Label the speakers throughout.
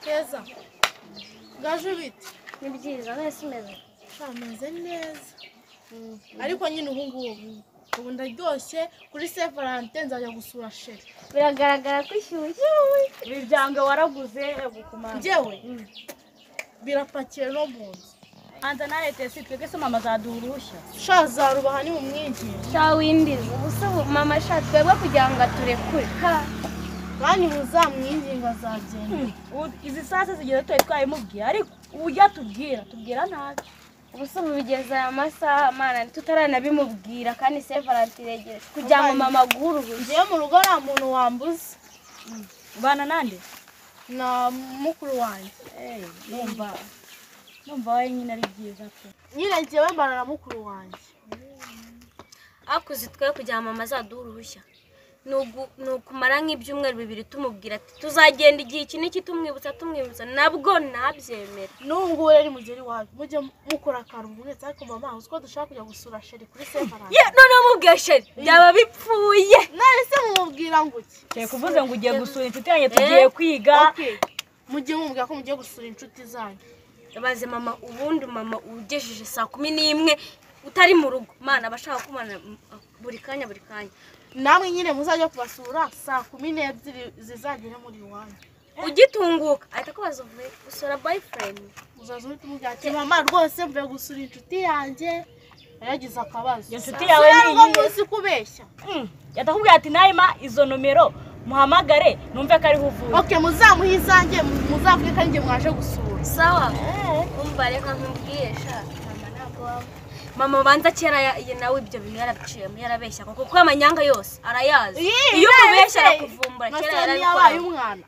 Speaker 1: Keza gaje bite
Speaker 2: ni byiza nese meze
Speaker 1: shameze neza ariko nyine ubu ndaryoshye kuri Saint Valentin nzajya gusura Sheri
Speaker 2: biragaragara ko ishyushye
Speaker 3: ibiryango waraguze gukumana
Speaker 1: njyewe birapakiye no mu nzu
Speaker 3: anza na leta twebwe se mama zaduha uruhushya
Speaker 1: shazarubaha ni mu mwinjira
Speaker 2: sha windiza ubusa mama sha twebwe kugira ngo aturekure
Speaker 1: kandi muzamwinginga azagenda
Speaker 3: izi sasa zigeze tuwe twayimubwiye ariko ujya tubwira nabi
Speaker 2: ubusa bigeze aya masaha mana tutaranabimubwira kandi Saint Valentin iregereje kugira ngo mama aguruhuze
Speaker 1: ngiye mu rugo nta muntu wambuze
Speaker 3: bana nande
Speaker 1: na mukuru wanjye
Speaker 3: numva wawe nyine ari byiza pe
Speaker 1: nyine njyewe mbana na mukuru wanjye
Speaker 2: akuze twe kugira ngo mama azaduha uruhushya nukumara nk'ibyumweru bibiri tumubwira ati tuzagenda igihe iki n'iki tumwibutsa nabwo nabyemera
Speaker 1: n'ubu rero mugeri wacu mujye mukora akaruhuko ndetse ariko mama uzi ko dushaka kujya gusura Sheri kuri Saint Valentin
Speaker 2: noneho mubwiye Sheri byaba bipfuye
Speaker 1: nahise mumubwira ngo iki
Speaker 3: kuvuze ngo ugiye gusura inshuti yanjye tugiye kwiga
Speaker 1: mujye mumubwira ko mugiye gusura inshuti zanyu
Speaker 2: baze mama ubundi mama ugejeje saa 11 utari mu rugo mana abashaka kumana buri kanya
Speaker 1: namwe nyine muzajya kubasura saa 12 zizagere muri iwanyu
Speaker 2: ugitunguka ahita kubaza uvuye gusura boyfriend
Speaker 1: uzaza uhita umubwira ati mama rwose mvuye gusura inshuti yanjye yagize akabazo
Speaker 3: inshuti yawe ni iyi
Speaker 1: munsi kubeshya
Speaker 3: yatakubwira ati nayima izo nomero muhamagare numve ko ari huvuye
Speaker 1: muzamuha izanjye muzavuge ko njye mwaje gusura
Speaker 2: sawa umva reka nkubwiye sha mama ntabwo mama banza kera nawe ibyo bintu yarabiciyemo yarabeshya kuko amanyanga yose arayazi iyo mubeshya arakuvumbura kera
Speaker 1: yarabaye umwana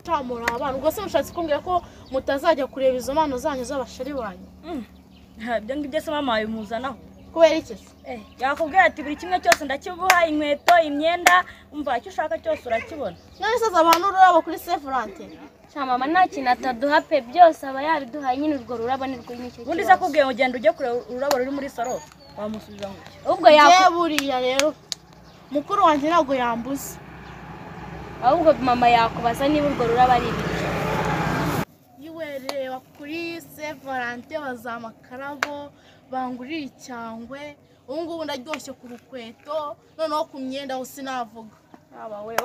Speaker 1: tamura abantu ubwo se mushatse kumbwira ko mutazajya kureba izo mpano zanyu z'abasheri banyu
Speaker 3: ibyo ngibyo se mama yimuzanaho
Speaker 1: kubera iki
Speaker 3: yakubwira ati buri kimwe cyose ndakiguha inkweto imyenda umva icyo ushaka cyose urakibona
Speaker 1: none se abantu ururabo kuri Saint Valentin
Speaker 2: sha mama nta kintu ataduha pe byose aba yabiduhaye nyine urwo rurabo nirwo nyicyo
Speaker 3: ubundi se akubwiye ngo genda ujye kureba ururabo ruri muri salo wamusubiza ngo
Speaker 2: ubwo
Speaker 1: buriya rero mukuru wanjye ntabwo yambuze
Speaker 2: ahubwo mama yakubaza niba urwo rurabo ari ibiki
Speaker 1: reba kuri Saint Valentin bazamakarabo bangurira icyangwe ubu ndaryoshye ku rukweto noneho ku myenda ho sinavuga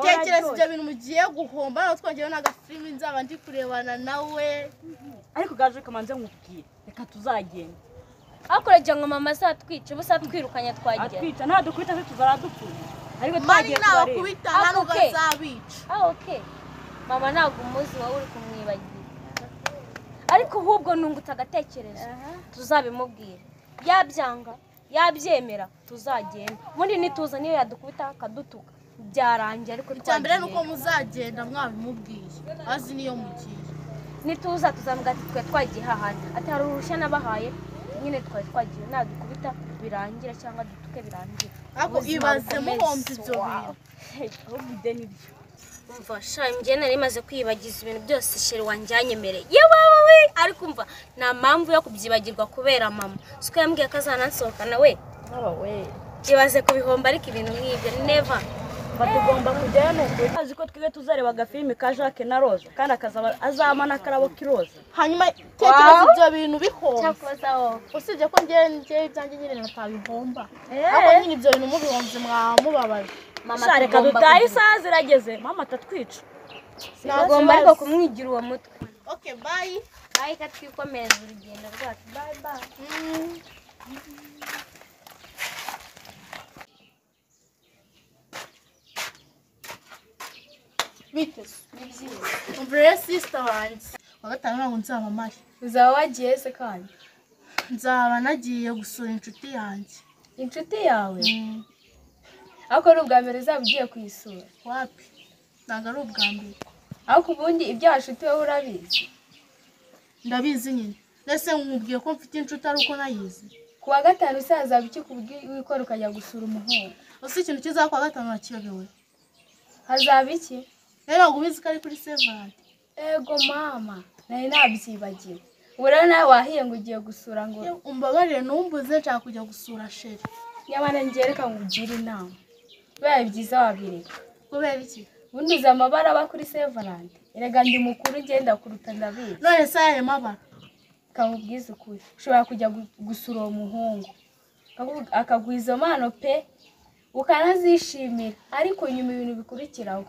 Speaker 1: tekereza ibyo bintu mugiye guhomba naho twongeyeho n'agafilimi nzaba ndi kurebana nawe
Speaker 3: ariko gaje kamanze nkubwire reka tuzagenda
Speaker 2: akuragira ngo mama azatwice ubusa twirukanya twagera
Speaker 3: atwica nta dukubita se tuzaradupfuye ariko
Speaker 1: twagiye kubareba kubita hano bazabica
Speaker 2: okay mama ntabwo umuzi wawe uri kumwibagira ariko ahubwo nungutse agatekerezo tuzabimubwira yabyanga yabyemera tuzagenda ubundi nituza niyo yadukubita akadutuka byarangiye ariko
Speaker 1: twambere nuko muzagenda mwabimubwiye azi niyo mugiye
Speaker 2: nituza tuzamuga ati twe twagiye hahandi ati hari uruhushya nabahaye nyine twari twagiye nadukubita birangira cyangwa dutuke birangira
Speaker 1: ariko ibaze muhombe ibyo bintu
Speaker 3: ahubwo ide nibyo
Speaker 2: umva sha njye nari maze kwibagiza ibintu byose Sheri wanjyanyemereye yewe ariko umva nta mpamvu yo kubyibagirwa kubera mama siko yambwiye ko azanansohokana we kibaze kubihomba ariko ibintu nk'ibyo never
Speaker 3: batugomba kujyayo n'ukuri azi ko twige tuzareba agafilimi ka Jacques na Rose kandi azama n'akarabo k'iroza
Speaker 1: hanyuma tekereza ibyo bintu bihomba
Speaker 2: cyakoza wowe
Speaker 1: usibye ko njye ibyanjye nyine natabihomba ariko nyine ibyo bintu mubihombye mwamubabaje
Speaker 3: mama reka dutahe isaha zirageze mama atatwica
Speaker 2: nagomba ariko kumwigira uwo mutwe
Speaker 1: bye
Speaker 2: reka twikomereza urugendo rwacu bye
Speaker 1: biteze umbrella sister wanjye wa gatanu ntabwo nzaba mari
Speaker 4: uzaba wagiye se kandi
Speaker 1: nzaba nagiye gusura inshuti yanjye
Speaker 4: inshuti yawe ariko ari ubwa mbere uzaba ugiye kuyisura
Speaker 1: wapi ntabwo ari ubwa mbere
Speaker 4: ariko ubundi ibyo washuti wowe urabizi
Speaker 1: ndabizi nyine ndetse nkubwiye ko mfite inshuti ari uko nayizi
Speaker 4: ku wa gatanu uzaba iki wikora ukajya gusura umuhungu
Speaker 1: uzi ikintu kizaba ku wa gatanu nakiyobewe
Speaker 4: hazaba iki
Speaker 1: rero ntabwo ubizi ko ari kuri Saint Valentin
Speaker 4: ego mama nari nabyibagiwe ubu rero nawe wahiye ngo ugiye gusura ngo
Speaker 1: umbabarire numbuze nshaka kujya gusura Sheri
Speaker 4: nyamara njye reka nkugire inama bibaye byiza wabireka
Speaker 1: kubera iki
Speaker 4: ubundi uzi amabara aba kuri Saint Valentin erega ndi mukuru ugenda kuruta ndabizi.
Speaker 1: none se ayahe mabara
Speaker 4: Kamubwiza ukuri ushobora kujya gusura uwo muhungu akaguha izo mpano pe ukanazishimira ariko nyuma ibintu bikurikiraho.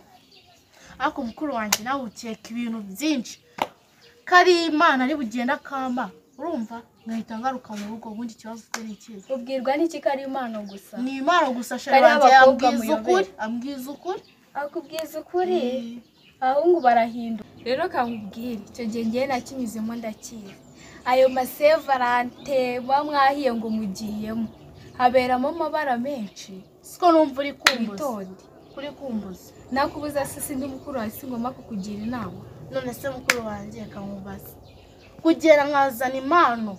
Speaker 1: ariko mukuru wanjye nawe ukeka ibintu byinshi kari Imana ari bugenda kamba urumva ngahita ngaruka mu rugo ubundi ikibazo ufite ni ikihe
Speaker 4: Ubwirwa n'iki ko ari impano gusa?
Speaker 1: ni Imana gusa
Speaker 4: Kari
Speaker 1: wanjye
Speaker 4: abakobwa
Speaker 1: ambwiza ukuri
Speaker 4: akubwiza ukuri ahungu barahinduka. Rero kamubwire icyo gihe ngiye nakinyuzemo ndakizi. Ayo masevarante mwahiye ngo mugiyemo haberamo amabara menshi.
Speaker 1: siko numva uri kumbuza
Speaker 4: Witonde.
Speaker 1: kuri kumbuza
Speaker 4: Nakubuza se sindi mukuru wawe singomba kukugira inama.
Speaker 1: none se mukuru wanjye kamubaza kugera nkazana impano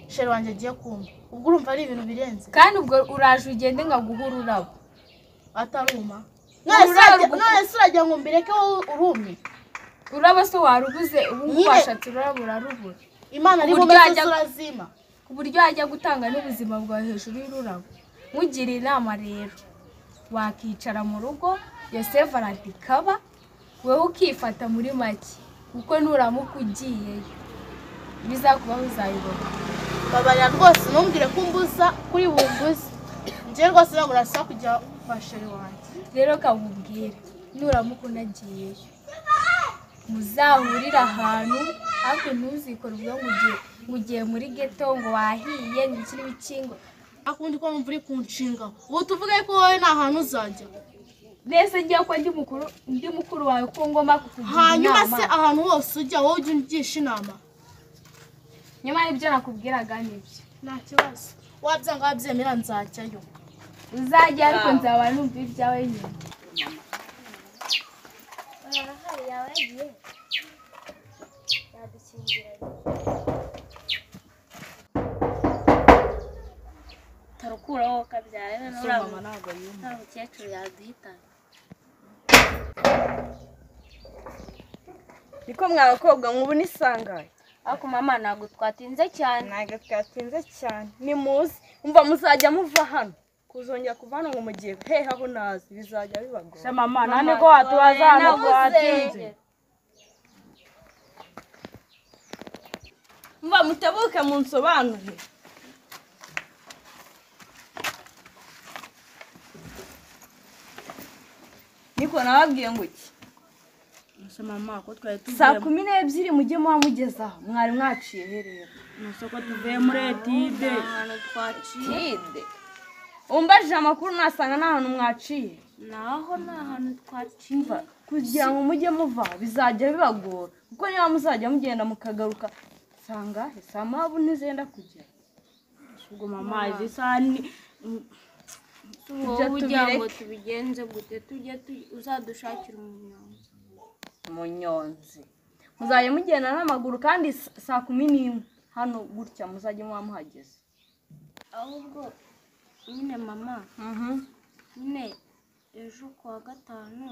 Speaker 1: sheri wanjye agiye kumva ubwo urumva ari ibintu birenze
Speaker 4: Kandi ubwo uraje ugende ngaguha ururabo.
Speaker 1: ataruma none se uragira ngo mbireke wowe urumye
Speaker 4: Ururabo se warubuze ubu
Speaker 1: Nyine.
Speaker 4: washatse ururabo urarubura.
Speaker 1: Imana ari
Speaker 4: Uburyo
Speaker 1: bumeze
Speaker 4: ajya-
Speaker 1: urazima
Speaker 4: Ku buryo wajya gutanga n'ubuzima bwawe hejuru y'ururabo. Mugira inama rero wakicara mu rugo Yosevarante ikaba wewe ukifata muri make kuko nuramuka ugiyeyo bizakubaho uzayibona.
Speaker 1: babarira rwose ntumbwire ko umbuza kuri bumbuze njye rwose ntabwo urasaba kujya kwa sheri wanjye
Speaker 4: Rero kamubwire nuramuka unagiyeyo muzahurira ahantu ariko ntuzikore ubwo mugiye muri geto ngo wahiye n'ikiri bikingo.
Speaker 1: akundi ko numva uri kunshinga ubu tuvuge ko wowe nta hantu uzajya
Speaker 4: Nese ngiye ko ndi mukuru wawe ko ngomba kukugira
Speaker 1: hanyuma
Speaker 4: inama.
Speaker 1: se ahantu hose ujya wowe ujya ugisha inama
Speaker 4: Nyamara ibyo nakubwiraga nibyo.
Speaker 1: nta kibazo wabyanga wabyemera nzajyayo
Speaker 4: Uzajya ariko nzaba numva ibyawe nyine.
Speaker 2: arahari yawe yagiye yadukingiranye tarukuraho kabyara none urabona
Speaker 3: ntabwo yumva.
Speaker 2: nta mukecuru yaduhitana.
Speaker 3: Niko mwabakobwa nk'ubu nisangaye.
Speaker 2: Ariko mama ntabwo twatinze cyane.
Speaker 3: Ntabwo twatinze cyane. Ni muzi. Umva muzajya muva hano. Kuzongera kuva hano ngo mugiye hehe aho nazi bizajya bibagora. Se mama nane ko watubaza hano twatinze. Umva mutabuke munsobanure. Niko nababwiye ngo iki?
Speaker 5: Ese mama ko twari tuvuye
Speaker 3: Saa 12 mujye muha mugezaho mwari mwaciye herero.
Speaker 5: musoko tuvuye muri etide
Speaker 2: Ahantu twaciye
Speaker 3: Tide. Umbajije amakuru nasanga nta hantu mwaciye.
Speaker 2: naho ni ahantu twaciye.
Speaker 3: Umva kugira ngo mujye muva bizajya bibagora kuko niba muzajya mugenda mukagaruka sanga samabu ntizenda kugera.
Speaker 5: ubwo mama izi sani
Speaker 2: wowe ugira ngo tubigenze gute tujye uzadushakira umunyonzi.
Speaker 3: Munyonzi muzajya mugenda n'amaguru kandi saa 11 hano gutya muzajya muhageze.
Speaker 2: Ahubwo nyine mama nyine ejo kuwa gatanu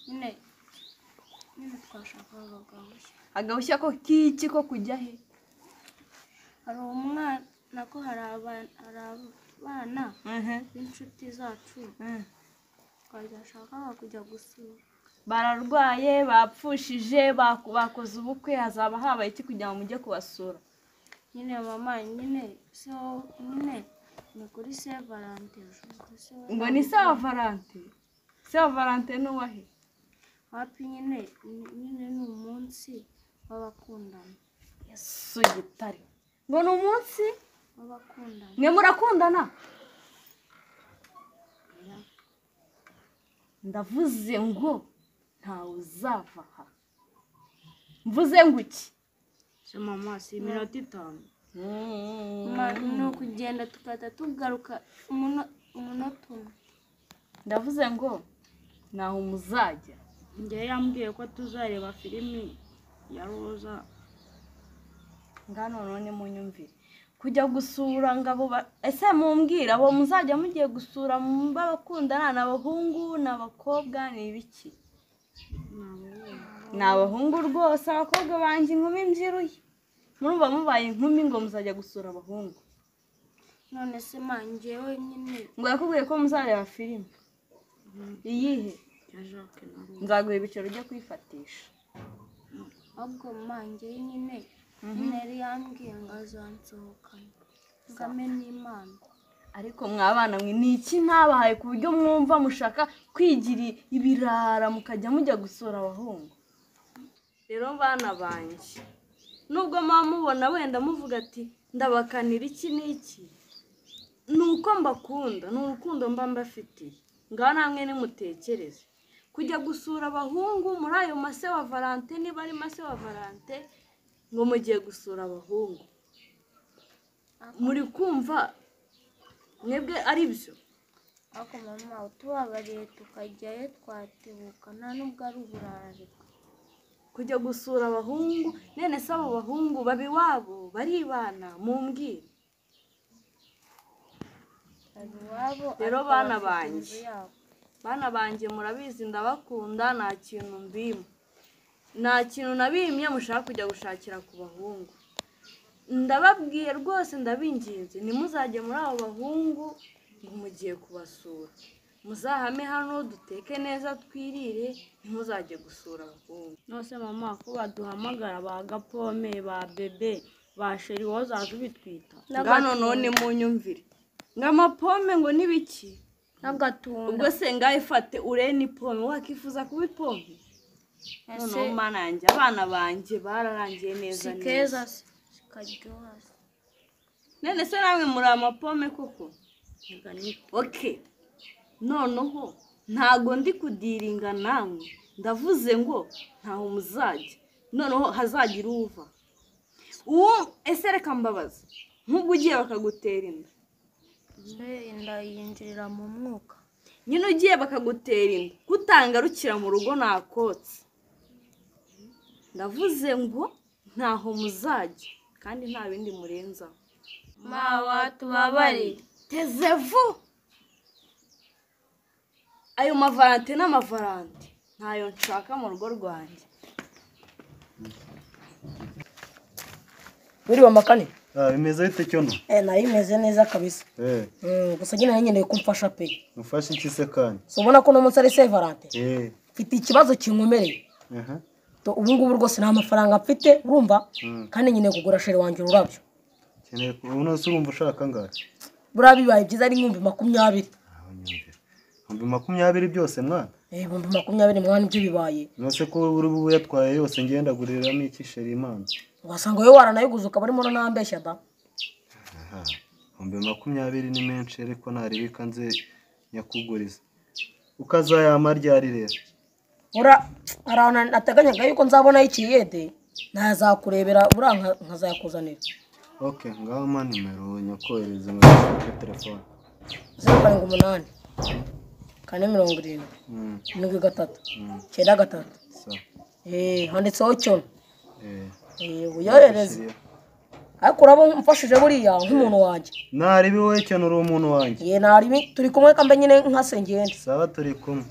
Speaker 2: nyine twashakaga agahushya.
Speaker 3: Agahushya ko kiki ko kujya he?
Speaker 2: Hari umwana ko hari abana b'inshuti zacu twashakaga kujya gusura.
Speaker 3: Bararwaye bapfushije bakoze ubukwe hazaba habaye iki kugira ngo mujye kubasura.
Speaker 2: Nyine mama nyine so nyine ni kuri Saint Valentin.
Speaker 3: Ngo ni Saint Valentin. Saint Valentin no wahe?
Speaker 2: Happy nyine ni umunsi w'abakundana.
Speaker 3: Yesu gitare. Ngo ni umunsi
Speaker 2: w'abakundana.
Speaker 3: mwe murakundana? Ndavuze ngo ntawe uzava aha. Mvuze ngo iki?
Speaker 5: se mama si iminota 5
Speaker 2: ni ukugenda tukahita tugaruka umunota umwe.
Speaker 3: Ndavuze ngo naho muzajya.
Speaker 5: njye yambwiye ko tuzareba filimi ya Roza.
Speaker 3: Ngano none munyumvire kujya gusura ngabo ese mumbwira abo muzajya mugiye gusura mbabakundana n'abahungu n'abakobwa ni ibiki? N'abahungu rwose abakobwa banje inkumi mbyiruye. Murumva mubaye inkumi ngo muzajya gusura abahungu.
Speaker 2: None se manjewe nyine
Speaker 3: Ngo yakubwiye ko muzareba filimi. Iyihe?
Speaker 5: ya Jacques na Roza.
Speaker 3: Nzaguha ibiciro ujye kwifatisha.
Speaker 2: ahubwo manjye nyine yari yambwiye ngo azansohokana ngame n'Imana.
Speaker 3: ariko mwabana mwe ni iki ntabahaye ku buryo mwumva mushaka kwigira ibirara mukajya mujya gusura abahungu? rero bana banjye nubwo mubona wenda muvuga ati ndabakanira iki n'iki, ni uko mbakunda, ni urukundo mba mbafitiye. ngaho namwe nimutekereze kujya gusura abahungu muri ayo mase wa Valente, niba ari mase wa Valente ngo mugiye gusura abahungu, muri kumva mwebwe ari byo?
Speaker 2: ariko mama utubabariye tukajyayo twatebuka nta nubwo ari uburararika
Speaker 3: kujya gusura abahungu. nene se abo bahungu baba iwabo baribana mumbwire. rero bana banjye murabizi ndabakunda, nta kintu mbima, nta kintu nabimye mushaka kujya gushakira ku bahungu. ndababwiye rwose ndabinginze ntimuzajye muri abo bahungu ngo mugiye kubasura, muzahame hano duteke neza twirire, ntimuzajye gusura abahungu.
Speaker 5: nose mama ko baduhamagara ba Gapome ba Bebe ba Sheri wozaje ubitwita
Speaker 3: ngano none munyumvire ngamapome ngo nibiki
Speaker 2: n'agatunda.
Speaker 3: ubwo se ngaye fate ureni pome wakifuza kuba ipome? none mana yanjye abana banjye bararangiye neza
Speaker 2: si keza sikaryoha.
Speaker 3: nene se namwe muri amapome koko? okay noneho ntago ndi kudiringa namwe, ndavuze ngo ntaho muzajya, noneho hazagira uva uwo ese reka mbabaza nk'ubwo ugiye bakagutera inda,
Speaker 2: inda yinjirira mu mwuka
Speaker 3: nyine ugiye bakagutera inda kutangarukira mu rugo nakotse, ndavuze ngo ntaho muzajya kandi nta bindi murenzaho.
Speaker 2: mawa tubabari
Speaker 3: tezevu ayo mavalante n'amavalante ntayo nshaka mu rugo rwanjye.
Speaker 6: Wiriwe makani?
Speaker 7: Bimeze bite cyono?
Speaker 6: Nayo imeze neza kabisa. Gusa nyine nkeneye kumfasha pe.
Speaker 7: Mufashe iki se kandi?
Speaker 6: So ubona ko no munsi ari Saint Valentin. Mfite ikibazo kinkomereye. To ubu ngubu rwose nta mafaranga mfite urumva? Kandi nyine kugura sheri wanje ururabyo.
Speaker 7: Keneye kubona se urumva ushaka ngahe?
Speaker 6: Burabibaye byiza ari 2020.
Speaker 7: Ibihumbi 20 byose mwana?
Speaker 6: 2020 mwana ibyo bibaye.
Speaker 7: Nose ko uri bubu yatwaye yose ngenda guriramo iki sheri Imana.
Speaker 6: Wasanga yo waranayiguza ukaba arimo nambeshya da.
Speaker 7: 20 ni menshi ariko naribika nze nyakuguriza. Ukazayama ryari rero?
Speaker 6: Arana nateganyaga yuko nzabona ikiyede nazakurebera buranka nkazayakuzanira.
Speaker 7: Okay, ngaho ma nimero nyakohereza muri telefone.
Speaker 6: 08 470 73 93. Handitseho cyo. Uyohereze. Ariko urabo mfashije buriya nk'umuntu wanje.
Speaker 7: Naribi wowe cyane uri umuntu wanje.
Speaker 6: Naribi turi kumwe kambe nyine nkasengende.
Speaker 7: Sawa turi kumwe.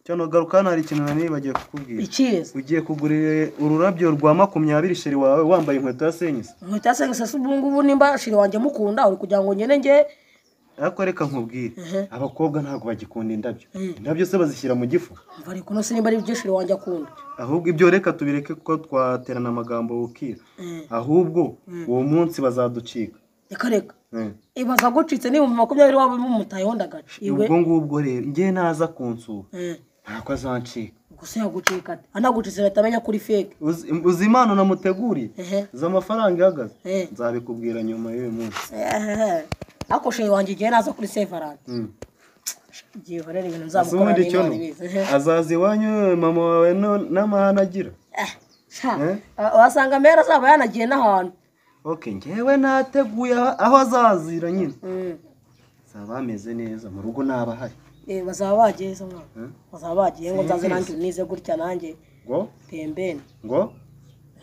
Speaker 7: Cyono garuka nari ikintu nanibagiye kukubwira.
Speaker 6: Ikireze.
Speaker 7: Ugiye kugurira ururabyo rwa 20 sheri wawe wambaye inkweto ya senyisa.
Speaker 6: Inkweto ya senyisa se ubungubu nimba sheri wanje mukunda uri kugira ngo nyene nge.
Speaker 7: Ariko reka nkubwire abakobwa ntago bagikunda indabyo. Indabyo se bazishyira mu gifu.
Speaker 6: Bari kuno se nimba ari byo sheri wanje akunda.
Speaker 7: Ahubwo ibyo reka tubireke kuko twaterana amagambo ukira. Ahubwo uwo munsi bazaducika.
Speaker 6: Reka. Ibaza gucitse ni 20 wabo mumutaye ndagace.
Speaker 7: Ubwo ngubwo rero ngiye naza kunsura. Ntako azancika.
Speaker 6: Gusa yagucika ati anagucitse batamenya kuri fake.
Speaker 7: Uzi impano namuteguriye za amafaranga ihagaze nzabikubwira nyuma y'uyu munsi.
Speaker 6: Ako sheri wanje giye naza kuri Saint Valentin. Giye horera ibintu nzamukora
Speaker 7: n'Imana. Azazi iwanyu mama wawe n'amahana agira.
Speaker 6: Wasanga mera zaba yanagiye n'ahantu.
Speaker 7: Okay, ngewe nateguye aho azazira nyine. Zaba ameze neza mu rugo nabahari.
Speaker 6: Bazaba bageze mwana. Bazaba bagiye ngo nzaze nanjye unize gutya nanjye.
Speaker 7: Ngo
Speaker 6: tembene.
Speaker 7: Ngo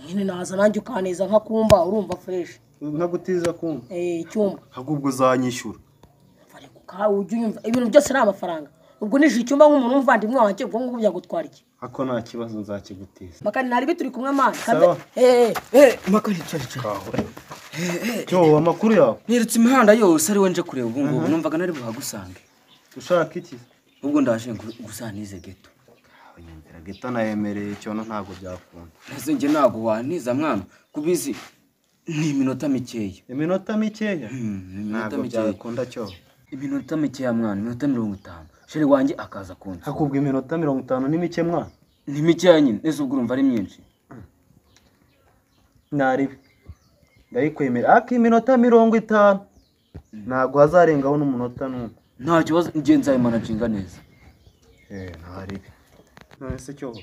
Speaker 6: nyine naza nanjye ukaneza nka kumba urumva fresh.
Speaker 7: Nkagutiza kumba.
Speaker 6: Icyumba.
Speaker 7: Ahubwo uzanyishyura.
Speaker 6: Ariko ka ujye unyumva ibintu byose ni amafaranga. Ubwo nije icyumba nk'umuntu umvandimwe wanjye ubwo ngubwo byagutwara iki?
Speaker 7: Ako nta kibazo nzakigutiza.
Speaker 6: Makani nari bituri kumwe mwana.
Speaker 8: Makani cyari.
Speaker 7: Cyo amakuru yawe.
Speaker 8: Nirutse imihanda yose ari wenje kureba ubu ngubu numvaga nari buhagusange.
Speaker 7: Ushaka iki?
Speaker 8: Ubwo ndaje gusanize geto.
Speaker 7: Abanyambira gito nayemereye cyono ntabwo byakunda.
Speaker 8: ese njye ntabwo wantiza mwana kubizi ni iminota mikeya.
Speaker 7: Iminota mikeya
Speaker 8: iminota
Speaker 7: ntabwo
Speaker 8: mikeya.
Speaker 7: byakunda cyo.
Speaker 8: Iminota mikeya mwana, iminota 50. Sheri wanjye akaza kunzi.
Speaker 7: Hakubwa iminota 50 ni mike mwana.
Speaker 8: Ni mikeya nyine, ese ubwo urumva ari myinshi.
Speaker 7: Naribi. Ndayikwemera iminota 50. Ntabwo hazarengaho n'umunota n'umwe.
Speaker 8: Nta kibazo njye nzayimanaginga neza.
Speaker 7: Naribi. None se cyo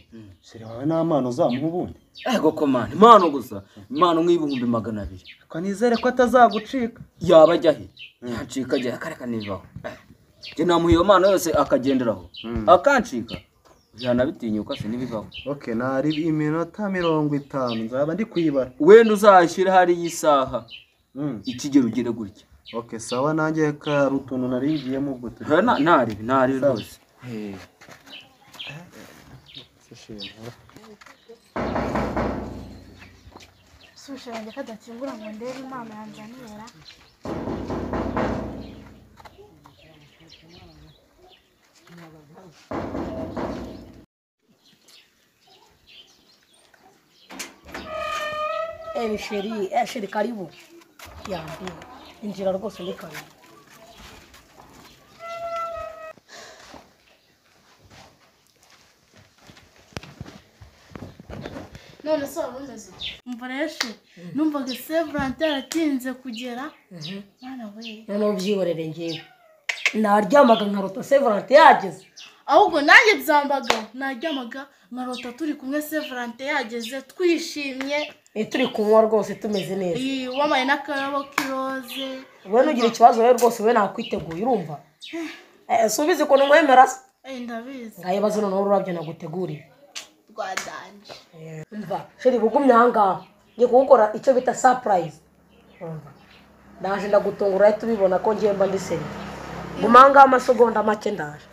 Speaker 7: sheri wawe n'amano uzamuha ubundi.
Speaker 8: Ego komana, impano gusa, impano nk'ibihumbi 200.
Speaker 7: Kanizere ko atazagucika.
Speaker 8: Yaba ajya he? Yancika ajya akareka nivaho. Njye namuha iyo mpano yose akagenderaho. Akancika. Yanabitinyuka se nibivaho.
Speaker 7: Okay, naribi iminota 50 nzaba ndi kwibara.
Speaker 8: Wenda uzashyira hari yisaha. Ikigero ugire gutya.
Speaker 7: Okay, sawa nanjye ka rutuntu naringiyemo gute.
Speaker 8: Ntari rwose.
Speaker 1: Susha yanjye kadakingura ngo ndebe imana yanzanira.
Speaker 6: Sheri karibu. Yambi. Injira rwose ndi karibu.
Speaker 1: None se wabumeze umva rero numvaga Severante yaratinze kugera mwana we
Speaker 6: none ubyihorere ngewe naryamaga nkarota Severante yageze
Speaker 1: ahubwo nanjye byambaga naryamaga nkarota turi kumwe Severante yageze twishimye
Speaker 6: turi kunywa rwose tumeze neza
Speaker 1: wamaye n'akarabo k'iroze
Speaker 6: wowe nugira ikibazo rero rwose we nakwiteguye urumva subize ukuntu mwemera se
Speaker 1: ndabizi
Speaker 6: ngayibaze noneho ururabyo naguteguriye
Speaker 1: rwadanje
Speaker 6: umva sheri bugumye ahangaha ngiye kugukora icyo bita surprise umva ndaje ndagutungura ahita ubibona ko ngiye mba ndi seri guma ahangaha amasegonda make ndaje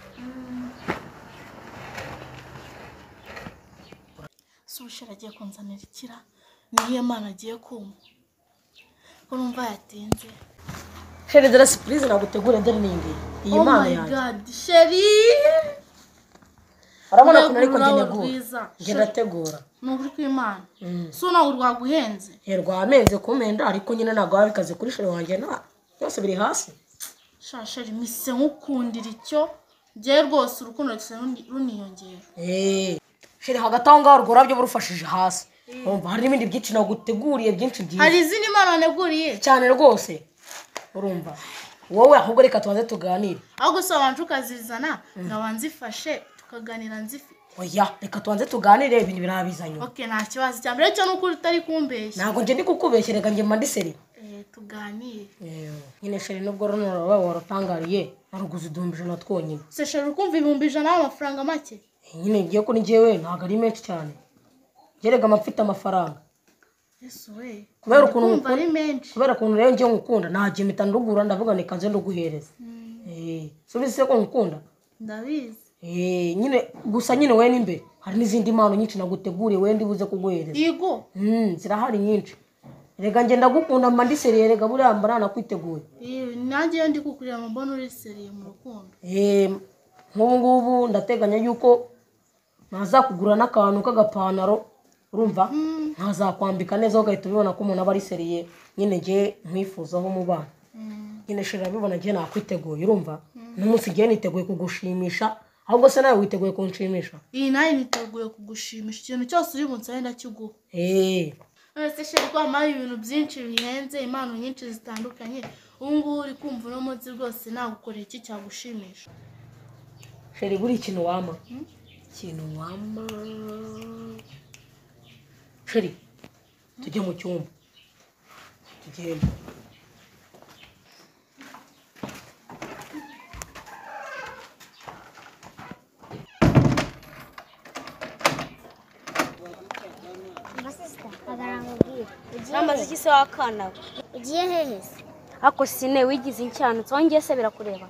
Speaker 1: Susha agiye kunzanira ikira niyo mana agiye kumva ko numva yatinze
Speaker 6: sheri dore surprise nagutegura ndari ningi iyi mana yanjye
Speaker 1: oh my god sheri
Speaker 6: urabona ko nari kugenegura nge ndategura
Speaker 1: nuburi kw'Imana so nawe rwaguhenze
Speaker 6: rwamenze kumenda ariko nyine ntabwo wabikaze kuri sheri wanjye na byose biri hasi
Speaker 1: shasheri mise nkukundira icyo ngiye rwose urukundo rwose runiyongera
Speaker 6: sheri hagati aho ngaho urwo rurabyo burufashije hasi urumva hari n'ibindi byinshi naguteguriye byinshi byiza
Speaker 1: hari izindi mpano waneguriye
Speaker 6: cyane rwose urumva wowe ahubwo reka tubanze tuganire
Speaker 1: aho gusa wabanje ukazizana nkaba nzifashe tukaganira nzifite
Speaker 6: oya reka tubanze tuganire ibintu birabizanye
Speaker 1: okay nta kibazo cya mbere cyo n'ukuri utari kumbeshya
Speaker 6: ntabwo nje ndi kukubeshya reka nge mba ndi seri
Speaker 1: tuganire
Speaker 6: nyine sheri nubwo runo rwawe warutangariye naruguze 1,100 twonyine
Speaker 1: se sheri ukumva 1,100 y'amafaranga make
Speaker 6: nyine ngiye kuri njyewe ntabwo ari menshi cyane gerega amafite amafaranga
Speaker 1: yesu we
Speaker 6: kubera ukuntu
Speaker 1: ari menshi
Speaker 6: kubera ukuntu rero ngiye ngukunda ntagiye mpita ndugura ndavuga neka nze nduguhereza subize ko ngukunda
Speaker 1: ndabizi
Speaker 6: nyine gusa nyine we nimbe hari n'izindi mpano nyinshi naguteguriye we ndibuze kuguhereza
Speaker 1: yego
Speaker 6: zirahari nyinshi rega nge ndagukunda mba ndi seriye rega buriya mba nanakwiteguye
Speaker 1: nanjye iyo ndi kukurira mbona uri seriye mu rukundo
Speaker 6: nk'ubu ngubu ndateganya yuko ntazakugura n'akantu k'agapantaro urumva ntazakwambika neza ugahita ubibona ko umuntu aba ari seriye nyine nge nkwifuzaho mu bana nyine sheri urabibona nge nakwiteguye urumva n'umunsi ngiye niteguye kugushimisha ahubwo se nawe witeguye kunshimisha
Speaker 1: nawe niteguye kugushimisha ikintu cyose uri bunsabe ndakiguha none sheri ko hamaye ibintu byinshi bihenze impano nyinshi zitandukanye ubu ngubu uri kumva uno munsi rwose nagukorera iki cyagushimisha
Speaker 6: sheri buri ikintu wama sheri tujye mu cyumba tugende
Speaker 2: namaze iki se wakana
Speaker 9: ugiye hehe se
Speaker 2: ako sine wigize incyano twongeye se birakureba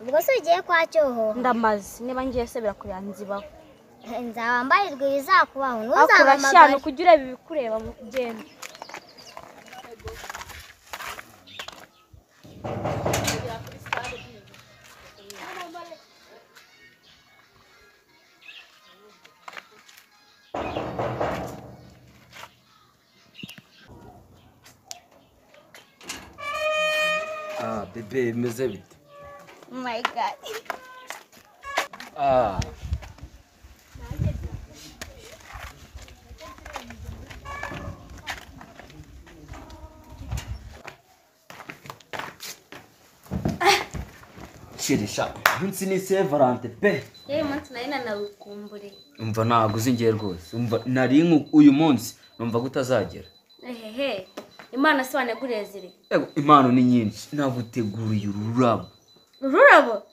Speaker 9: ubwo se ugiye kwa Cyoho
Speaker 2: ndamaze niba ngiye se birakureba nzibaho
Speaker 9: nzabambarirwa ibizakubaho
Speaker 2: ntuzabamagare kugira ureba ibikureba genda
Speaker 8: bebe bimeze bite?
Speaker 2: Oh my god.
Speaker 8: Shirisha, munsi ni Saint Valentin pe.
Speaker 2: Munsi nari nanawukumbure.
Speaker 8: Umva ntago uzingiye rwose. Umva nari uyu munsi numva gutazagera.
Speaker 2: Ehehe. Imana se wanegurezire.
Speaker 8: Ego impano ni nyinshi. Naguteguriye ururabo.
Speaker 2: Ururabo?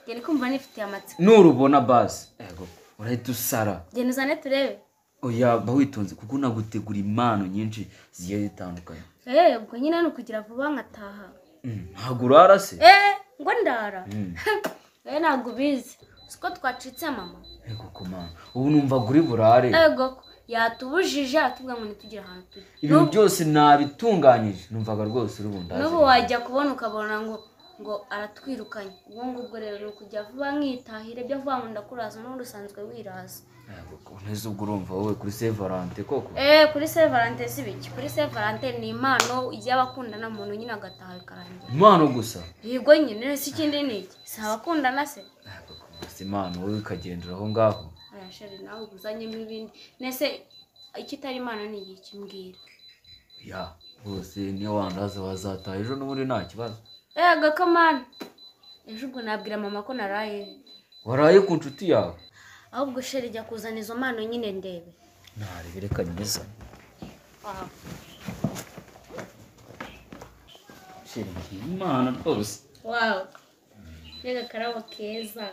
Speaker 2: Gene kumva nifitiye amatsiko.
Speaker 8: Nurubona basi. Ego urahita usara.
Speaker 2: Gene uzane turebe.
Speaker 8: Oya bawitonze kuko nagutegura impano nyinshi zigiye zitandukanye.
Speaker 2: Ubwo nyine no kugira vuba nkataha.
Speaker 8: Ntago urara se?
Speaker 2: Ngo ndara. Ntago bizi. Siko twacitse mama.
Speaker 8: Ego komana. Ubu numva guri burare.
Speaker 2: Ego yatubujije atubwa ngo nitugire ahantu tujye.
Speaker 8: Ibintu byose nabitunganyije. Numvaga rwose urubundazi.
Speaker 2: Nubu wajya kubona ukabona ngo aratwirukanye. Ubwo rero no kujya vuba nkitahire byo vuba ngo ndakuraza n'urusanzwe wiraza.
Speaker 8: Neza ubwo urumva wowe kuri Saint Valentin koko?
Speaker 2: Kuri Saint Valentin si biki. Kuri Saint Valentin ni impano y'abakundana muntu nyine agataha karangira.
Speaker 8: Impano gusa?
Speaker 2: Yego nyine si ikindi niki. Si abakundana se?
Speaker 8: Si impano wowe ukagendera aho ngaho.
Speaker 2: Aya sheri nawe uzanyemo ibindi. Nese ikitari impano ni iki mbwira.
Speaker 8: Ya, bose niyo wandaza wazataha ejo n'ubundi nta kibazo.
Speaker 2: Gakamana. Ejo ubwo nabwira mama ko naraye.
Speaker 8: Waraye ku nshuti yawe?
Speaker 2: Ahubwo sheri jya kuzana izo mpano nyine ndebe.
Speaker 8: Ntari bireka neza. Sheri impano rwose.
Speaker 2: Wow. Rega karabo keza.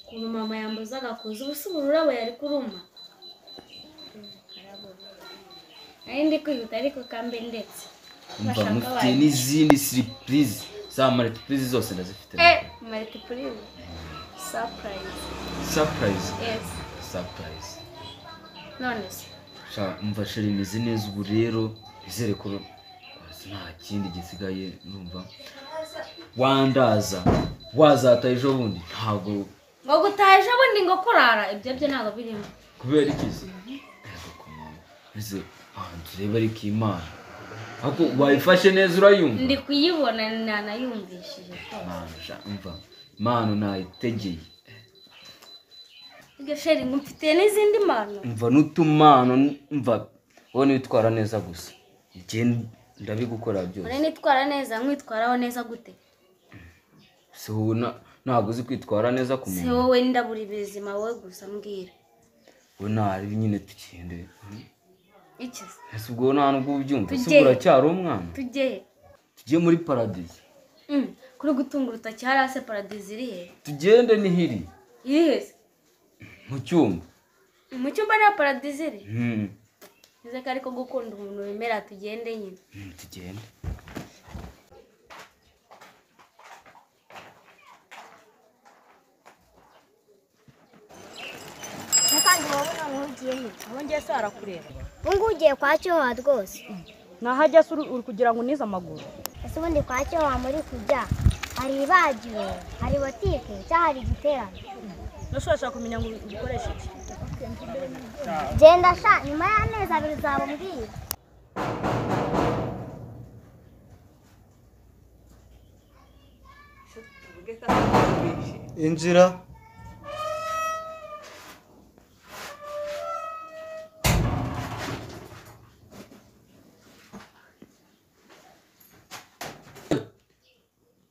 Speaker 2: Kuno mama yambuzaga kuza ubusubura urabo yari kuruma. Karabo. Ndi kwihuta ariko kambe ndetse.
Speaker 8: Umva mufite n'izindi surprise. Za multiplies zose ndazifite.
Speaker 2: Multiplies.
Speaker 8: Surprise.
Speaker 2: Yes.
Speaker 8: Surprise.
Speaker 2: None.
Speaker 8: Umva sheri meze neza ubu rero izere ko nta kindi gisigaye numva. Wandaza wazata ejo bundi ntago
Speaker 2: ngo gutaha ejo bundi ngo kurara ibyo ntago birimo.
Speaker 8: Kubera ikizi? Ego komana. Ese turebe ari kimana. Ako wayifashe neza urayumva?
Speaker 2: Ndi kuyibona nanayumvishije
Speaker 8: ko. Umva mano nayitegeye.
Speaker 2: Sheri ngumfite n'izindi mano.
Speaker 8: Umva n'utumano umva wowe nitwara neza gusa. Igenda ndabigukora byose.
Speaker 2: Ore nitwara neza nkwitwaraho neza gute?
Speaker 8: Se ntago uzi kwitwara neza ku muntu.
Speaker 2: Se wowe ndaburi bizima wowe gusa mbwira.
Speaker 8: We ntari nyine tukende.
Speaker 2: Iki?
Speaker 8: Ese ubwo nta nubwo ubyumva. Se uracyari umwana. Tujye muri paradise.
Speaker 2: Kuri gutunga urutoki hari ase paradise iri he?
Speaker 8: Tugende ni hiri.
Speaker 2: Yes.
Speaker 8: Mu cyumba.
Speaker 2: Mu cyumba na paradise iri? Nize kari ko gukunda umuntu wemera tugende nyine.
Speaker 8: Tugende.
Speaker 9: Nakandi wowe noneho ugiye he?
Speaker 10: Aho ngiye se arakureba.
Speaker 9: Ubungu ugiye kwa Cyoha rwose.
Speaker 10: Nahajya se uri kugira ngo unize amaguru.
Speaker 9: Ese ubundi kwa Cyoha muri kujya hari ibagiro, hari botike cyangwa hari igiterane?
Speaker 10: Nashobora kumenya ngo ubikoreshe iki.
Speaker 9: Genda sha nyuma y'amezi abiri uzaba umbwira.
Speaker 7: Injira.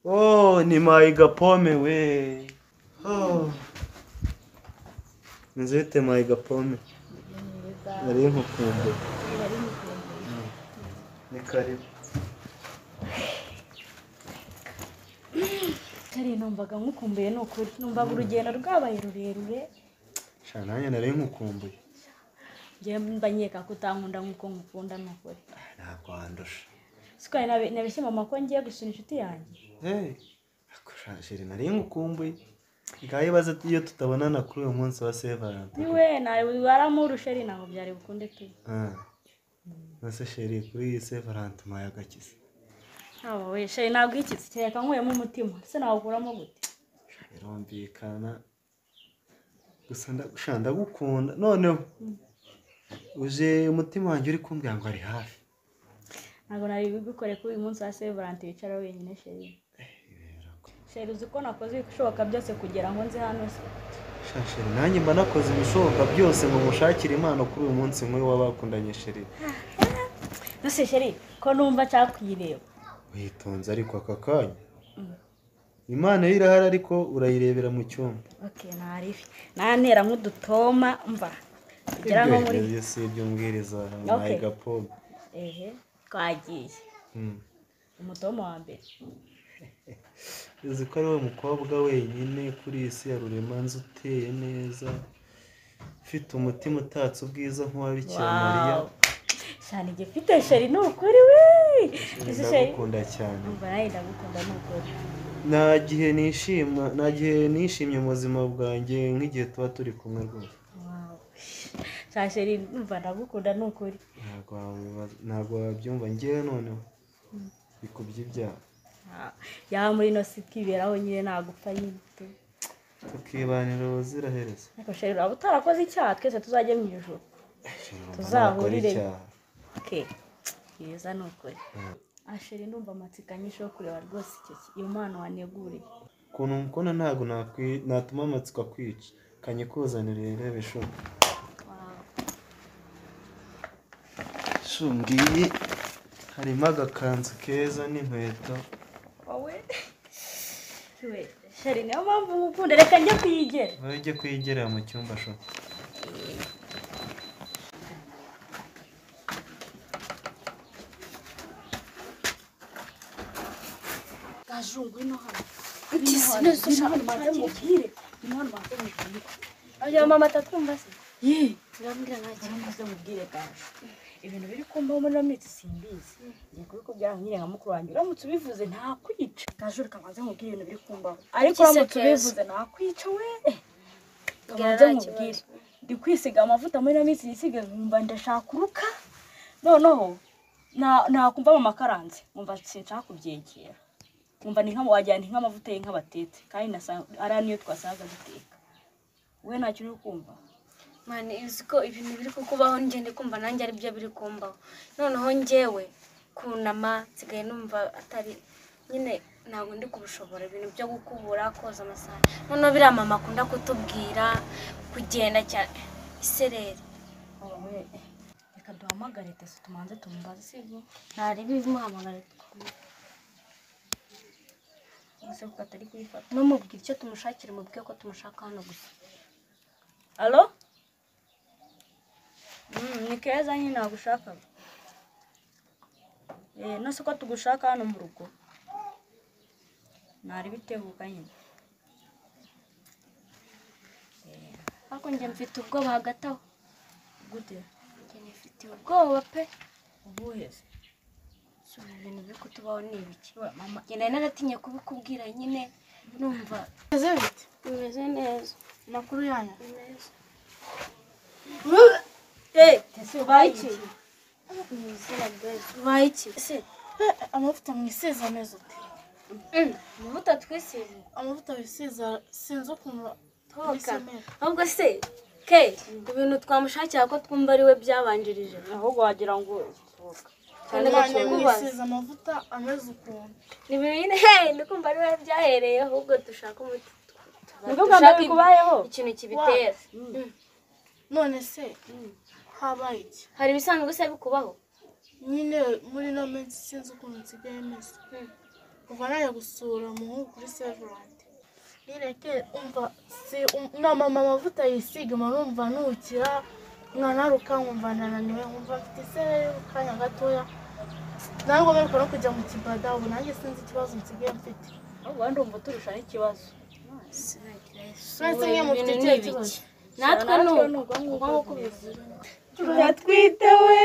Speaker 7: Oh, ni Mayiga Pome we. Oh. Nzete Mayiga Pome. Nari nkukumbuye. Ni karibu.
Speaker 10: Kari numvaga nkukumbuye n'ukuri. Numvaga urugendo rwabaye rurerure.
Speaker 7: Shananye nari nkukumbuye.
Speaker 10: Ngiye mbanyeka kutankunda nkuko nkukunda n'ukuri.
Speaker 7: Ntabwo wandusha.
Speaker 10: Siko nabeshye mama ko ngiye gusura inshuti yanjye.
Speaker 7: Sheri nari nkukumbuye. Ngaye baza iyo tutabonana kuri uyu munsi wa Saint Valentin.
Speaker 10: Niwe nawe waramuru Sheri naho byari bukunde tu.
Speaker 7: Nase Sheri kuri Saint Valentin mayagakize.
Speaker 10: We Sheri nabwo iki kireka nkuyemo umutima. Se nawukuramo gute?
Speaker 7: Birumvikana. Gusa ndagukunda. Noneho uje umutima wanjye uri kumbwira ngo ari hafi.
Speaker 10: ntabwo nari bigukoreye kuri uyu munsi wa Saint Valentin wicara wenyine sheri. Sheri uzi ko nakoze ibishoboka byose kugira ngo nze hano se.
Speaker 7: Sheri nanjye mba nakoze ibishoboka byose ngo mushakire impano kuri uyu munsi nk'uyu w'abakundanye sheri.
Speaker 10: Nose sheri ko numva cyakwireba.
Speaker 7: Witonze ariko aka kanya. Imana irahari ariko urayirebera mu cyumba.
Speaker 10: Okay, narifi. Nantera nk'udutoma mva. Kugira ngo muri
Speaker 7: Yesu ibyumwiriza nayi gapome.
Speaker 10: Twagiye. Umutoma wa mbere.
Speaker 7: Uzi ko ari we mukobwa wenyine kuri iyi si ya Ruremanza uteye neza. Ufite umutima utatse ubwiza nk'uwa Bikira Mariya.
Speaker 10: Cyane gifite sheri n'ukuri we.
Speaker 7: Ndagukunda cyane.
Speaker 10: Umva nawe ndagukunda n'ukuri.
Speaker 7: Nta gihe nishimye mu buzima bwanjye nk'igihe tuba turi kumwe rwose.
Speaker 10: Sheri umva ndagukunda n'ukuri.
Speaker 7: Ntabwo wabyumva njyewe noneho bikubye ibyaha.
Speaker 10: Ya muri no sikiberaho nyine nagupfa nyine.
Speaker 7: Tukibanira ubuziraherezo.
Speaker 10: Ariko sheri abo utarakoze icyaha twese tuzajye mu ijuru. Tuzahurire. Okay. Yeza n'ukuri. Asheri ndumva amatsikanyisho yo kureba rwose iyo mpano waneguriye.
Speaker 7: Kuntu mukona ntago natuma amatsiko akwica. Kanye kuzanira irebe sho. Shungiye harimo agakanzu keza n'inkweto.
Speaker 10: Wowe. Sheri niyo mpamvu ngukunda reka njye kwigera.
Speaker 7: Ujye kwigera mu cyumba sho.
Speaker 10: Gajungu ino hano. Ntisineze ushaka maze mubwire. Imana maze mubwire.
Speaker 2: Ayo mama tatumva se.
Speaker 10: Turambwira nta maze mubwire gaje. Ibintu biri kumbaho muri minsi simbizi. Ngiye kubikubwira nyine nka mukuru wanjye. Uramutse ubivuze nta kwica. Gajuru kamaze mubwire ibintu biri kumbaho. Ariko uramutse ubivuze nta kwica we. Kamaze mubwire. Ndi kwisiga amavuta muri minsi yisiga nkumva ndashaka uruka. Noneho nakumva mu makaranze. Nkumva sinshaka kubyegera. Umva ni nk'amo wajyana nk'amavuta y'inka batetse kandi ara niyo twasaga guteka. We nta kintu kumva.
Speaker 2: Mani iziko ibintu biri kukubaho ngende kumva nanjye ari byo biri kumbaho. Noneho njyewe kunama tsigaye numva atari nyine ntabwo ndi kubushobora ibintu byo gukubura koza amasahani. Noneho bira mama akunda kutubwira kugenda cyane isereri.
Speaker 10: Wowe reka duhamagare tese tumanze tumubaze sibyo.
Speaker 2: Ntari bimuhamagare.
Speaker 10: Ese ko atari kuyifata.
Speaker 2: Numubwira icyo tumushakira mubwiye ko tumushaka hano gusa.
Speaker 10: Allo? Ni keza nyine nagushaka. Nose ko tugushaka hano mu rugo. Nari bitehuka nyine.
Speaker 2: Ariko njye mfite ubwoba hagati aho.
Speaker 10: Gute?
Speaker 2: Njye nifite ubwoba pe.
Speaker 10: Ubuheze.
Speaker 2: Ibintu biri kutubaho ni ibiki? Mama njye nari naratinye kubikubwira nyine numva.
Speaker 1: Eze bite?
Speaker 2: Bimeze neza.
Speaker 1: Makuru yanyu?
Speaker 2: Neza.
Speaker 10: Tese bayiki.
Speaker 2: Nizera bwese. Bayiki. Se
Speaker 1: Amavuta mwisiza ameze ute?
Speaker 2: Amavuta twisize.
Speaker 1: Amavuta wisiza sinzi ukuntu
Speaker 2: toka. Ahubwo se ibintu twamushakira ko twumva ari we byabanjirije.
Speaker 10: Ahubwo wagira ngo toka.
Speaker 1: Kandi mwisiza amavuta ameze ukuntu.
Speaker 2: Ni ibintu ndikumva ari we byahereye ahubwo dushaka umuti.
Speaker 10: Dushaka kubayeho
Speaker 2: ikintu kibitera.
Speaker 1: None se habaye iki?
Speaker 2: Hari ibisanzwe se bikubaho?
Speaker 1: Nyine muri no minsi sinzi ukuntu nsigaye meze. Kuva naje gusura umuhungu kuri Saint Valentin. Nireke umva na mama amavuta yisiga marumva nukira mwanaruka nkumva nananiwe nkumva mfite isereri kanya gatoya. Ntabwo mperuka no kujya mu kibada ubu nanjye sinzi ikibazo nsigaye mfite.
Speaker 10: Ahubwo ndumva turusha n'ikibazo.
Speaker 1: Mwese mwe mufite ikibazo.
Speaker 2: Natwe nuko kubivuze.
Speaker 10: Turatwite we.